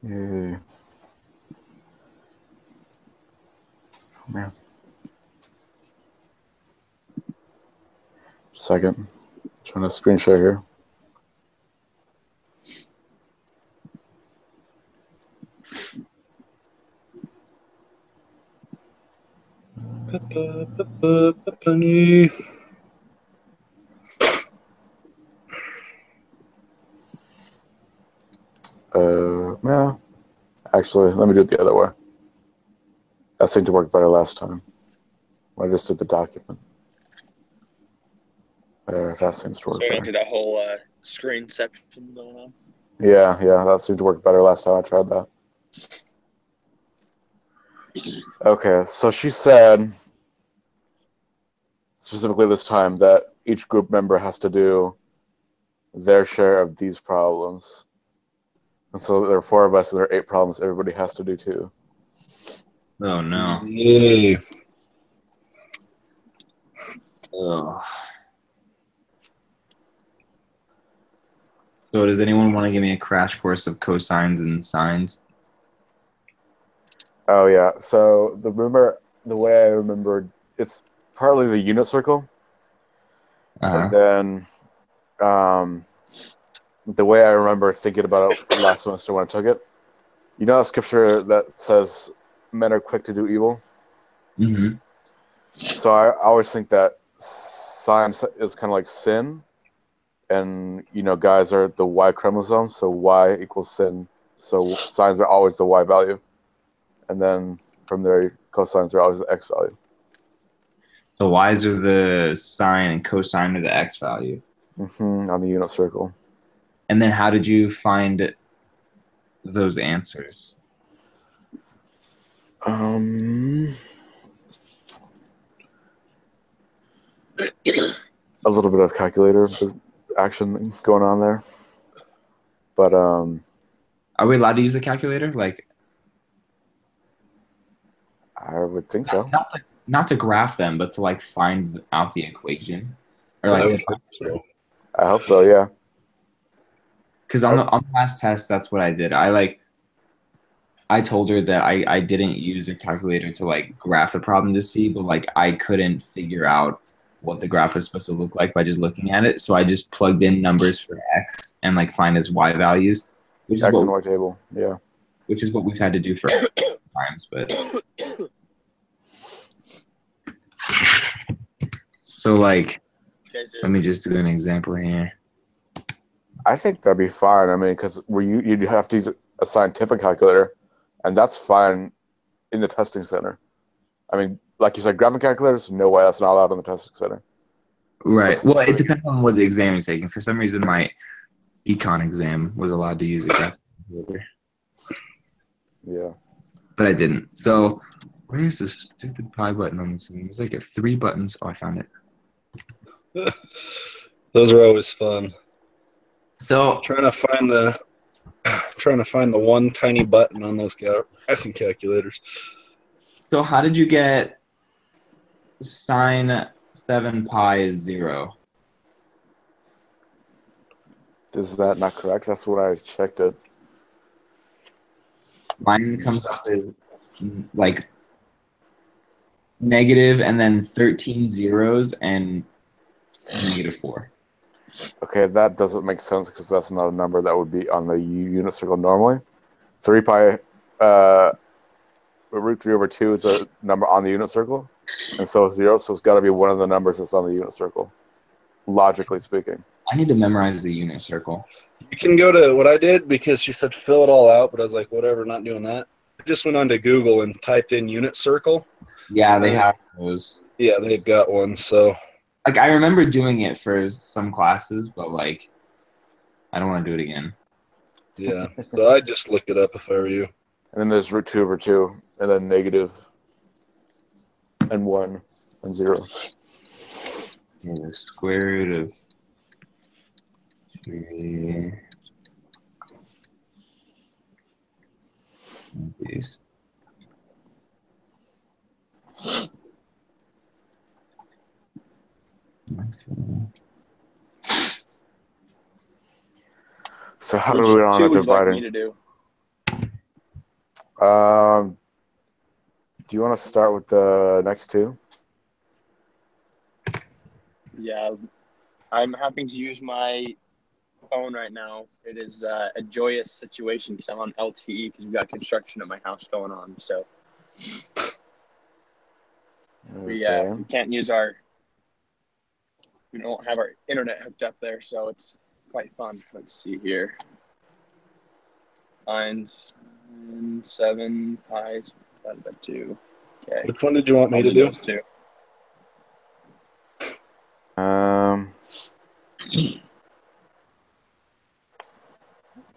Yay. Oh, man. Second. Trying to screen share here. Penny. Yeah. Actually, let me do it the other way. That seemed to work better last time. I just did the document. That seems to work So we don't better. do that whole screen section going on. Yeah, that seemed to work better last time I tried that. Okay, so she said, specifically this time, that each group member has to do their share of these problems. And so there are 4 of us, and there are 8 problems everybody has to do too. Oh, no. Yay. Ugh. So does anyone want to give me a crash course of cosines and sines? Oh, yeah. So the way I remembered, it's partly the unit circle. And then the way I remember thinking about it last semester when I took it, you know that scripture that says men are quick to do evil? Mm-hmm. So I always think that science is kind of like sin, and guys are the Y chromosome, so Y equals sin. So sines are always the Y value, and then from there cosines are always the X value. So y's are the sine and cosine are the x value. On the unit circle. And then how did you find those answers? A little bit of calculator action going on there, but are we allowed to use a calculator? Like, I would think so. Not to graph them, but to like find out the equation, or like I to would hope so. I hope so. Yeah. Because on the last test, that's what I did. I told her that I didn't use a calculator to like graph the problem to see, but like I couldn't figure out what the graph was supposed to look like by just looking at it. So I just plugged in numbers for x and like find its y values, which is X what and Y table. Yeah. which is what we've had to do for times. But so like, let me just do an example here. I think that'd be fine. I mean, because you'd have to use a scientific calculator, and that's fine in the testing center. I mean, like you said, graphing calculators, no way, that's not allowed in the testing center. Right. Well, it depends on what the exam is taking. For some reason, my econ exam was allowed to use a graphic calculator. Yeah. But I didn't. So where is this stupid pi button on this thing? There's like 3 buttons. Oh, I found it. Those are always fun. So Trying to find the one tiny button on those graphing calculators. So how did you get sine 7 pi is 0? Is that not correct? That's what I checked it. Mine comes up as like negative and then 13 zeros and -4. Okay, that doesn't make sense because that's not a number that would be on the unit circle normally. 3 pi root 3 over 2 is a number on the unit circle, and so is 0, so it's got to be one of the numbers that's on the unit circle, logically speaking. I need to memorize the unit circle. You can go to what I did because she said fill it all out, but I was like, whatever, not doing that. I just went onto Google and typed in unit circle. Yeah, they have those. Yeah, they've got one. So, like, I remember doing it for some classes, but like, I don't want to do it again. yeah, so I'd just look it up if I were you. And then there's root 2 over 2, and then negative, and 1, and 0. Yeah, the square root of 3. These. So how do we on a Would you like dividing? me to do? Do you want to start with the next two? Yeah, I'm having to use my phone right now. It is a joyous situation because I'm on LTE because we've got construction at my house going on. So we can't use we don't have our internet hooked up there, so it's quite fun. Let's see here. Mine's 7 pies divided by 2. Okay. Which one did you want me I'll to do do? those two.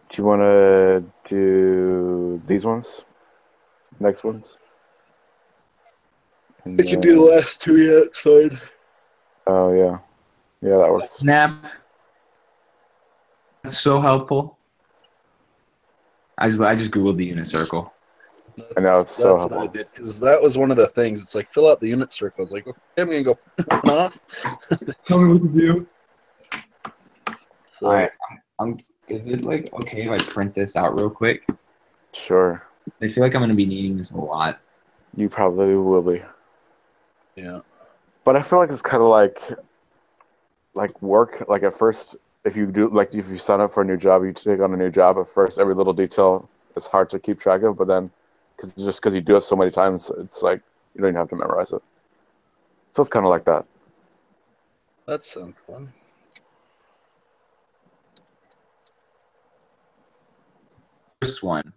Do you want to do these ones? Next ones? And I can do the last two yet, it's fine. Oh, yeah. Yeah, that works. Snap. That's so helpful. I just googled the unit circle. I know, it's so That's what I helpful. did, because that was one of the things. It's like, fill out the unit circle. I was like, okay, I'm going to go, nah. Tell me what to do. So, All right. Is it like okay if I print this out real quick? Sure. I feel like I'm gonna be needing this a lot. You probably will be. yeah. But I feel like it's kind of like work. Like at first, if you sign up for a new job, you take on a new job. At first, every little detail is hard to keep track of. But then, because you do it so many times, it's like you don't even have to memorize it. So it's kind of like that. That sounds fun. First one.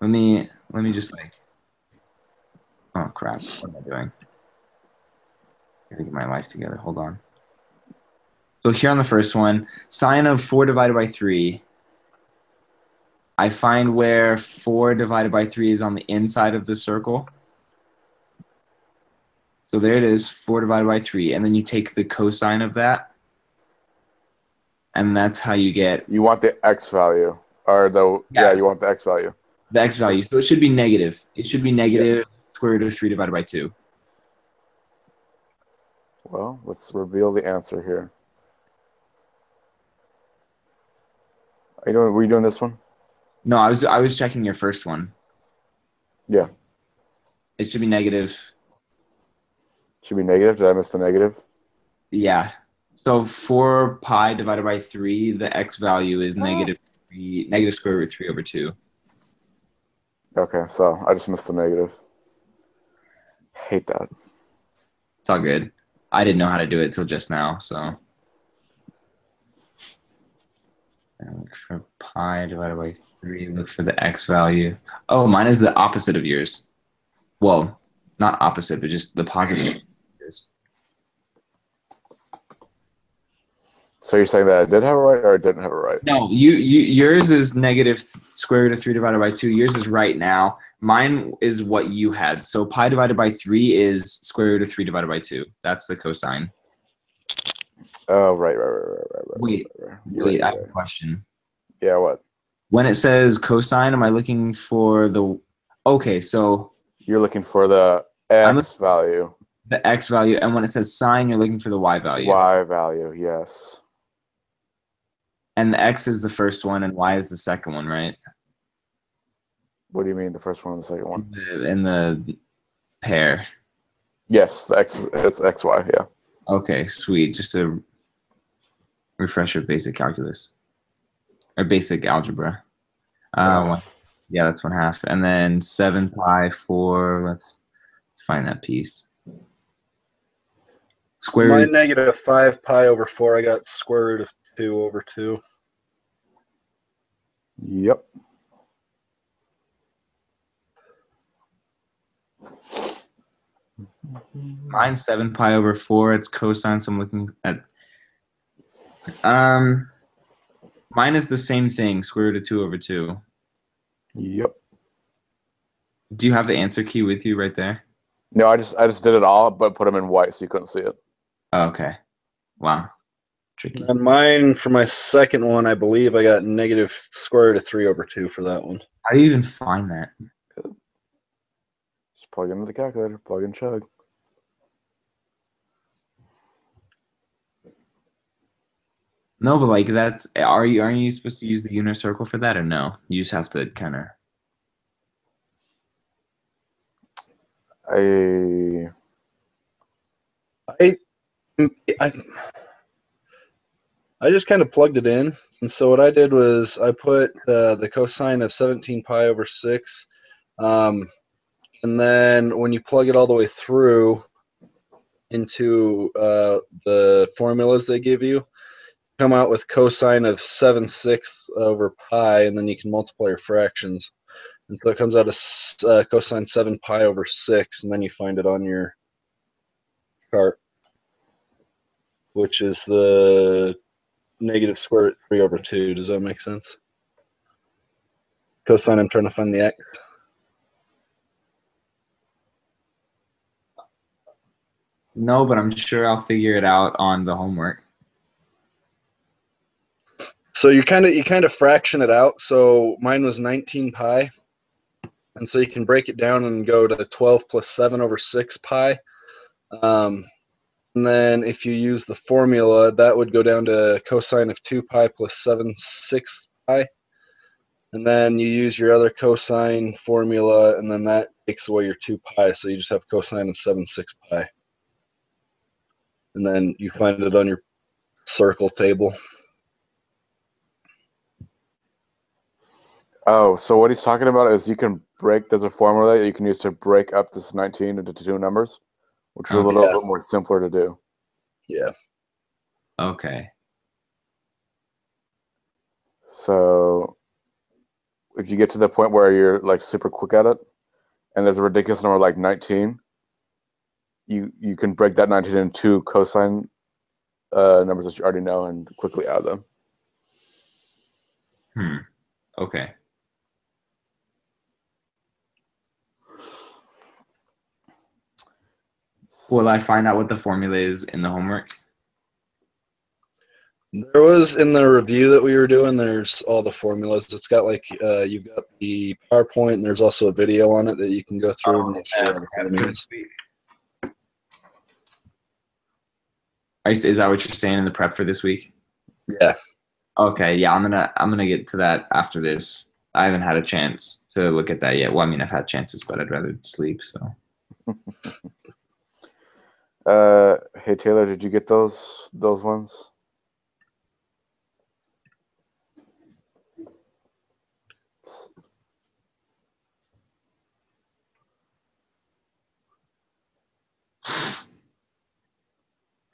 Let me just like. Oh crap! What am I doing? Gotta get my life together. Hold on. So here on the first one, sine of 4 divided by 3. I find where 4 divided by 3 is on the inside of the circle. So there it is, 4 divided by 3. And then you take the cosine of that. And that's how you get You want the x value, or you want the x value. the x value. So it should be negative. It should be negative square root of 3 divided by 2. Well, let's reveal the answer here. Were you doing this one? No, I was checking your first one. Yeah. It should be negative. Should be negative. Did I miss the negative? Yeah. So 4 pi divided by 3, the x value is negative square root of 3 over 2. Okay, so I just missed the negative. Hate that. It's all good. I didn't know how to do it till just now, so. And look for pi divided by 3. Look for the x value. Oh, mine is the opposite of yours. Well, not opposite, but just the positive of yours. So you're saying that I did have it right or I didn't have it right? No, yours is negative square root of 3 divided by 2. Yours is right now. Mine is what you had. So pi divided by 3 is square root of 3 divided by 2. That's the cosine. Oh, right. Wait, I have a question. Yeah, what? When it says cosine, am I looking for the... Okay, so... You're looking for the x value. The x value. And when it says sine, you're looking for the y value. Y value, yes. And the x is the first one, and y is the second one, right? What do you mean, the first one and the second one? In the pair. Yes, it's xy, yeah. Okay, sweet. Just a refresher of basic calculus. Or basic algebra. Yeah, that's 1/2. And then 7 pi 4. Let's find that piece. Square my root. negative 5 pi over 4, I got square root of 2 over 2. Yep. Mine's 7 pi over 4. It's cosine, so I'm looking at... Mine is the same thing, square root of 2 over 2. Yep. Do you have the answer key with you right there? No, I just did it all, but put them in white so you couldn't see it. Oh, okay. Wow. Tricky. And mine, for my second one, I believe I got negative square root of 3 over 2 for that one. How do you even find that? Just plug into the calculator, plug in chug. No, but like aren't you supposed to use the unit circle for that or no? You just have to kind of I I I I just kind of plugged it in, and so what I did was I put the cosine of 17 pi over 6, and then when you plug it all the way through into the formulas they give you, come out with cosine of 7/6 over pi, and then you can multiply your fractions. And so it comes out as cosine 7 pi over 6, and then you find it on your chart, which is the negative square root 3 over 2. Does that make sense? Cosine, I'm trying to find the x. No, but I'm sure I'll figure it out on the homework. So you kind of fraction it out. So mine was 19 pi, and so you can break it down and go to 12 plus 7 over 6 pi. And then if you use the formula, that would go down to cosine of 2 pi plus 7/6 pi. And then you use your other cosine formula, and then that takes away your 2 pi. So you just have cosine of 7/6 pi. And then you find it on your circle table. Oh, so what he's talking about is there's a formula that you can use to break up this 19 into two numbers, which is a little bit more simpler to do. Yeah. Okay. So if you get to the point where you're like super quick at it, and there's a ridiculous number like 19, you can break that 19 into two cosine numbers that you already know and quickly add them. Okay. Will I find out what the formula is in the homework? There was in the review that we were doing, there's all the formulas. It's got like, you've got the PowerPoint, and there's also a video on it that you can go through and make sure all the formulas. Is that what you're saying in the prep for this week? Yeah. Okay, yeah, I'm gonna get to that after this. I haven't had a chance to look at that yet. Well, I mean, I've had chances, but I'd rather sleep. So. Hey Taylor, did you get those ones?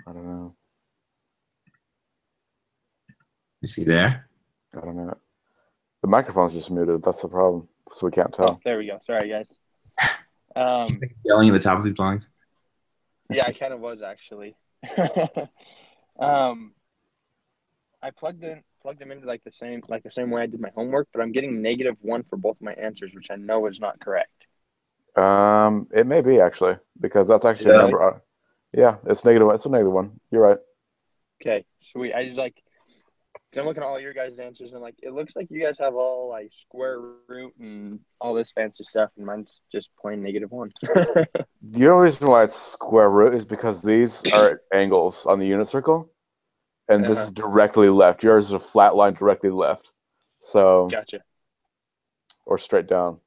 I don't know. Is he there? I don't know. The microphone's just muted. That's the problem. So we can't tell. Oh, there we go. Sorry, guys. Yelling at the top of his lungs. Yeah, I kind of was actually. I plugged them into like the same way I did my homework, but I'm getting -1 for both my answers, which I know is not correct. It may be actually, because that's actually a number. Yeah, it's negative. It's a -1. You're right. Okay, sweet. I just like, cause I'm looking at all your guys' answers and like, it looks like you guys have all like square root and all this fancy stuff, and mine's just plain -1. The only reason why it's square root is because these are angles on the unit circle, and this is directly left. Yours is a flat line directly left. So Gotcha. Or straight down.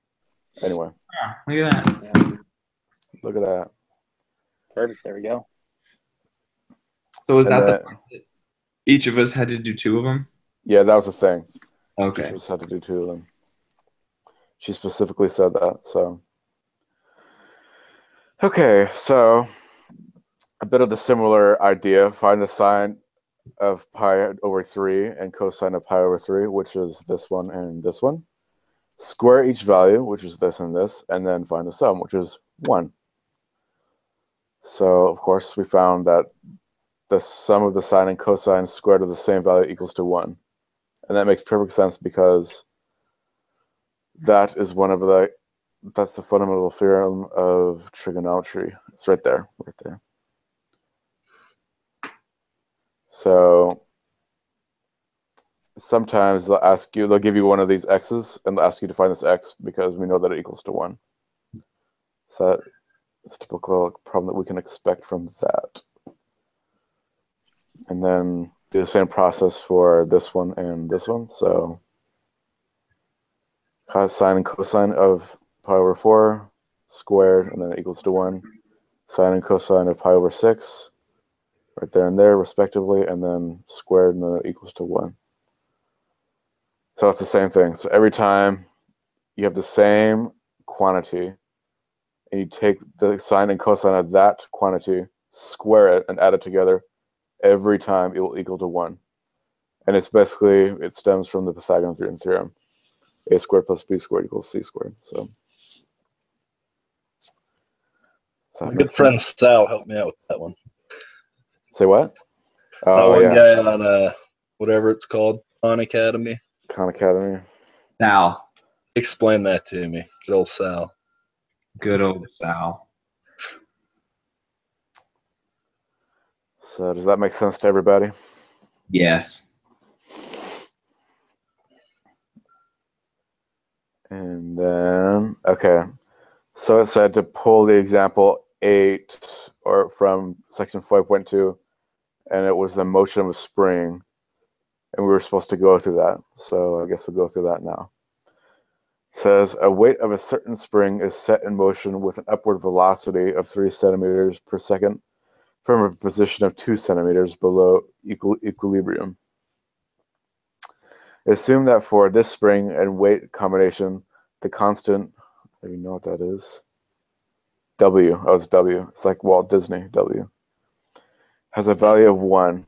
Anyway. Look at that. Yeah. Look at that. Perfect. There we go. So was that the part that each of us had to do 2 of them? Yeah, that was the thing. Okay. Each of us had to do 2 of them. She specifically said that. So. Okay, so a bit of the similar idea. Find the sine of pi over 3 and cosine of pi over 3, which is this one and this one. Square each value, which is this and this, and then find the sum, which is 1. So, of course, we found that the sum of the sine and cosine squared of the same value equals to 1. And that makes perfect sense because that's the fundamental theorem of trigonometry. It's right there. So sometimes they'll give you one of these x's, and they'll ask you to find this x because we know that it equals to 1. So that's a typical problem that we can expect from that. And then do the same process for this one and this one. So sine and cosine of pi over 4, squared, and then it equals to 1. Sine and cosine of pi over 6, right there and there, respectively, and then squared, and then it equals to 1. So it's the same thing. So every time you have the same quantity, and you take the sine and cosine of that quantity, square it, and add it together, every time it will equal to 1. And it's basically, it stems from the Pythagorean theorem. A squared plus b squared equals c squared. So my good friend Sal helped me out with that one. Say what? That one guy on whatever it's called, Khan Academy. Khan Academy. Sal. Explain that to me. Good old Sal. Good old Sal. So does that make sense to everybody? Yes. And then, okay. So it said to pull the example 8 or from section 5.2, and it was the motion of a spring, and we were supposed to go through that. So I guess we'll go through that now. It says a weight of a certain spring is set in motion with an upward velocity of 3 centimeters per second from a position of 2 centimeters below equilibrium. Assume that for this spring and weight combination, the constant, I don't even know what that is. W. Oh, it's W. It's like Walt Disney, W. Has a value of 1.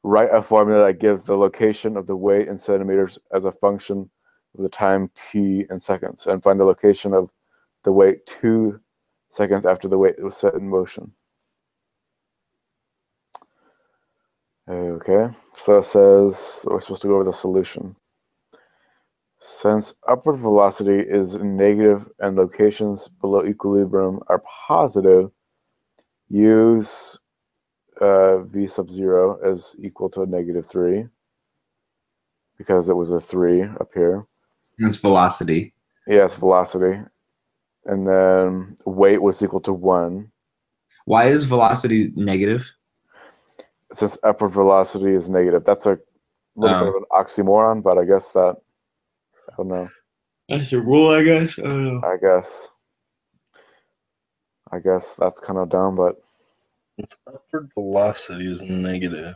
Write a formula that gives the location of the weight in centimeters as a function of the time t in seconds, and find the location of the weight 2 seconds after the weight was set in motion. Okay, so it says we're supposed to go over the solution. Since upward velocity is negative and locations below equilibrium are positive, use v sub 0 as equal to -3, because it was a 3 up here. It's velocity. Yeah, it's velocity. And then weight was equal to 1. Why is velocity negative? Since upward velocity is negative. That's a little bit of an oxymoron, but I guess that, I don't know. That's a rule, I guess. I don't know. I guess that's kind of dumb, but Its upward velocity is negative.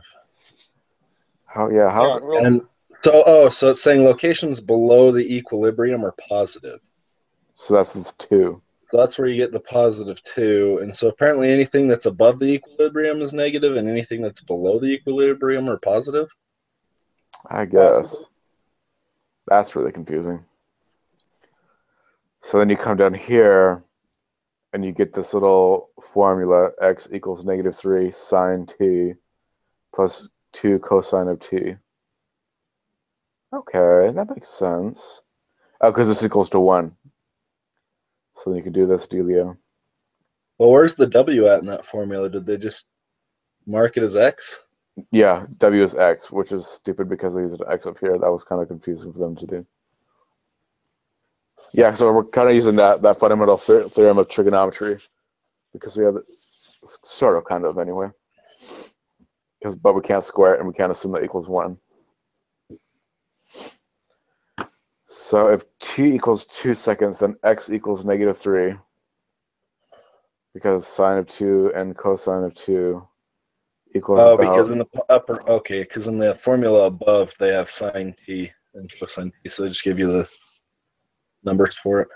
how's it? And so it's saying locations below the equilibrium are positive. So that's this 2. So that's where you get the positive 2. And so apparently anything that's above the equilibrium is negative, and anything that's below the equilibrium are positive. I guess. That's really confusing. So then you come down here and you get this little formula, x equals -3 sine t plus 2 cosine of t. Okay, that makes sense. Oh, because this equals to 1. So then you can do this, Delio. Well, where's the W at in that formula? Did they just mark it as X? Yeah, W is x, which is stupid because they used an x up here. That was kind of confusing for them to do. Yeah, so we're kind of using that fundamental theorem of trigonometry because we have it sort of, kind of, anyway. But we can't square it, and we can't assume that equals 1. So if t equals 2 seconds, then x equals -3 because sine of 2 and cosine of 2 equals about... because in the upper, okay, because in the formula above, they have sine t and cosine t, so they just give you the numbers for it.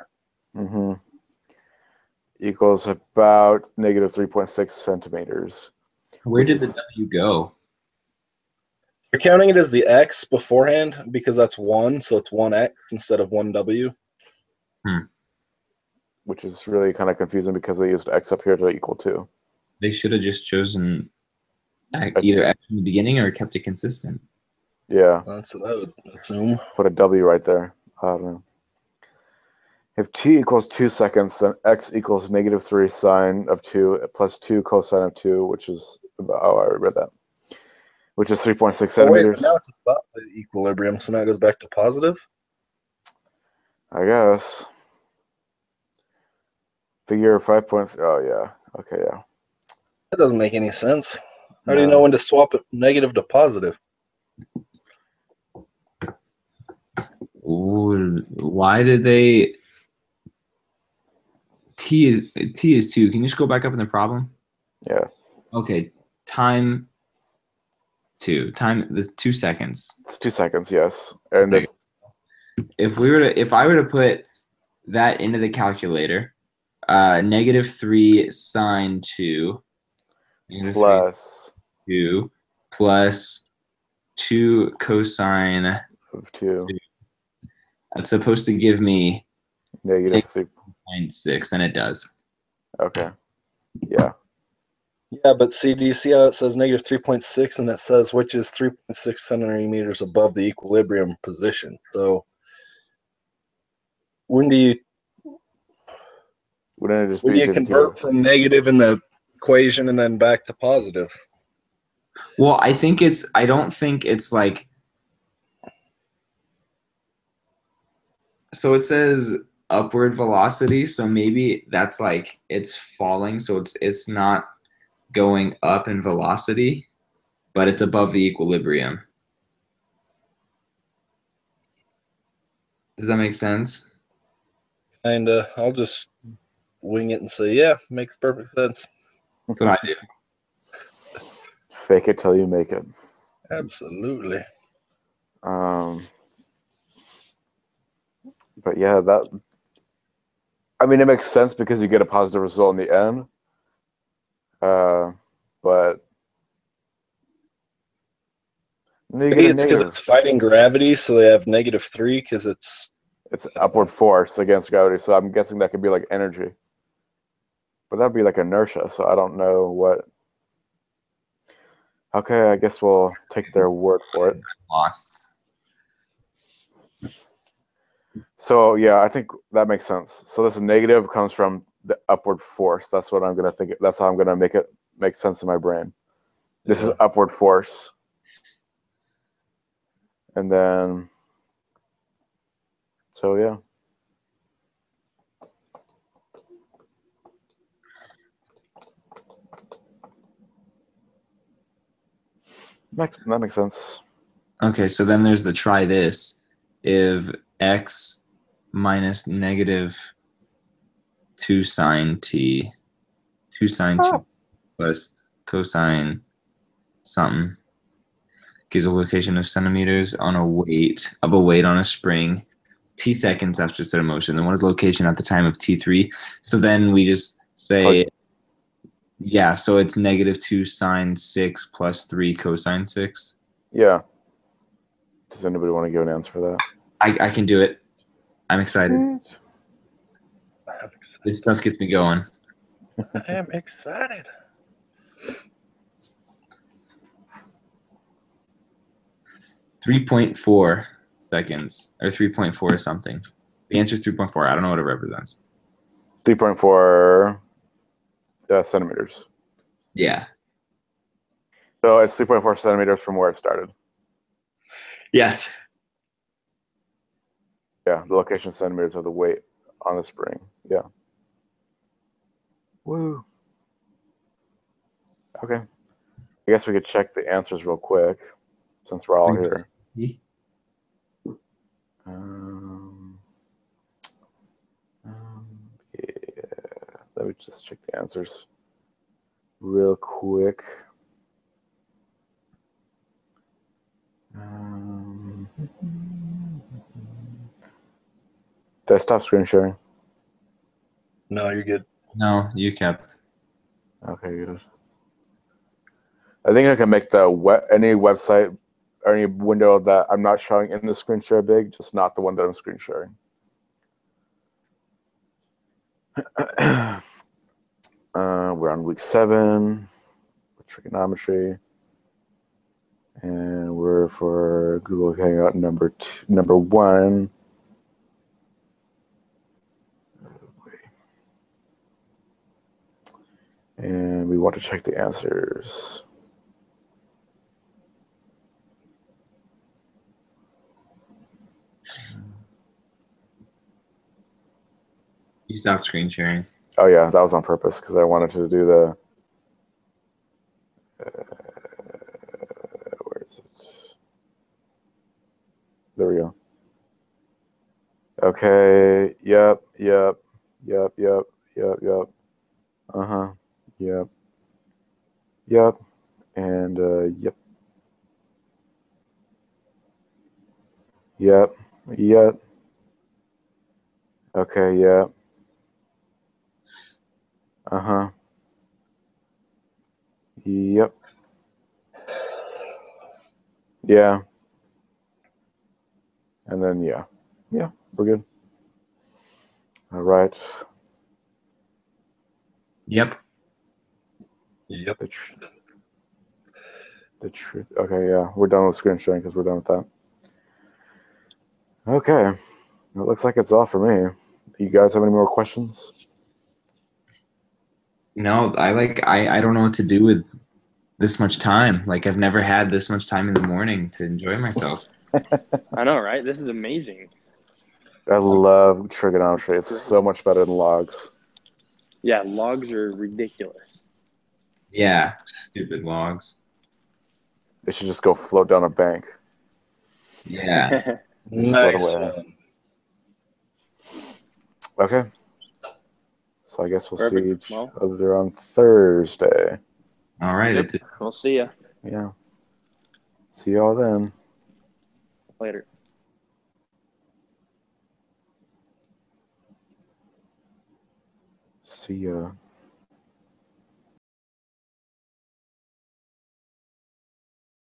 Mm-hmm. Equals about -3.6 centimeters. Where did the W go? You're counting it as the x beforehand because that's 1, so it's 1x instead of 1w. Which is really kind of confusing because they used x up here to equal 2. They should have just chosen either x in the beginning or kept it consistent. Yeah. That's what I would assume. Put a W right there. I don't know. If t equals 2 seconds, then x equals -3 sine of 2 plus 2 cosine of 2, which is about, oh, I already read that. Which is 3.6 centimeters. Wait, now it's above the equilibrium, so now it goes back to positive? I guess. Figure 5 points. Oh, yeah. Okay, yeah. That doesn't make any sense. How do you know when to swap it negative to positive? Ooh, why did they... T is 2. Can you just go back up in the problem? Yeah. Okay. Time 2. Time the 2 seconds. It's 2 seconds, yes. And Okay. If I were to put that into the calculator, -3 sine 2, -3 plus 2 plus 2 cosine of 2, that's supposed to give me -3. 0.6, and it does. Okay. Yeah. Yeah, but see, do you see how it says -3.6, and it says which is 3.6 centimeters above the equilibrium position? So when do you Wouldn't it just be easier to keep convert it? from negative in the equation and then back to positive? Well, I don't think it's like, so it says upward velocity, so maybe that's like it's falling, so it's not going up in velocity, but it's above the equilibrium. Does that make sense? Kinda. I'll just wing it and say, yeah, makes perfect sense. That's what I do. Fake it till you make it. Absolutely. But yeah, I mean, it makes sense because you get a positive result in the end. But you Maybe get a it's because negative. it's fighting gravity, so they have -3 because it's upward force against gravity, so I'm guessing that could be like energy. But that'd be like inertia, so I don't know what. Okay, I guess we'll take their word for it. Lost. So yeah, I think that makes sense. So this negative comes from the upward force. That's what I'm gonna think. That's how I'm gonna make it make sense in my brain. This is upward force, and then so yeah. That makes sense. Okay, so then there's the try this. If x minus -2 sine t, 2 sine 2 plus cosine something gives a location of centimeters on a weight on a spring t seconds after set of motion. Then what is location at the time of t3? So then we just say, yeah, so it's -2 sine 6 plus 3 cosine 6. Yeah. Does anybody want to give an answer for that? I can do it. I'm excited. Sweet. This stuff gets me going. I am excited. 3.4 seconds or 3.4 something. The answer is 3.4. I don't know what it represents. 3.4 centimeters. Yeah. So it's 3.4 centimeters from where it started. Yes. Yeah, the location centimeters of the weight on the spring. Yeah. Woo. Okay. I guess we could check the answers real quick since we're all here. Yeah. Let me just check the answers real quick. Did I stop screen sharing? No, you're good. No, you kept. Okay, good. I think I can make any website or any window that I'm not showing in the screen share big, just not the one that I'm screen sharing. We're on week 7 with trigonometry, and we're for Google Hangout number 1. And we want to check the answers. You stopped screen sharing. Oh yeah, that was on purpose because I wanted to do the. Where is it? There we go. Okay. Yep. Yep. Yep. Uh-huh. Yep. Yep. And yep. Yep. Yep. Okay, yep. Uh-huh. Yep. Yeah. And then yeah. Yeah, we're good. All right. Yep. Yep. The truth. Okay, yeah. We're done with screen sharing because we're done with that. Okay. It looks like it's all for me. You guys have any more questions? No, I don't know what to do with this much time. Like I've never had this much time in the morning to enjoy myself. I know, right? This is amazing. I love trigonometry. It's Great. so much better than logs. Yeah, logs are ridiculous. Yeah, stupid logs. They should just go float down a bank. Yeah. They just float Nice away. one. Okay. So I guess we'll see Perfect. each Well, other on Thursday. All right. yep. It's We'll see ya Yeah. See y'all then. later. See ya.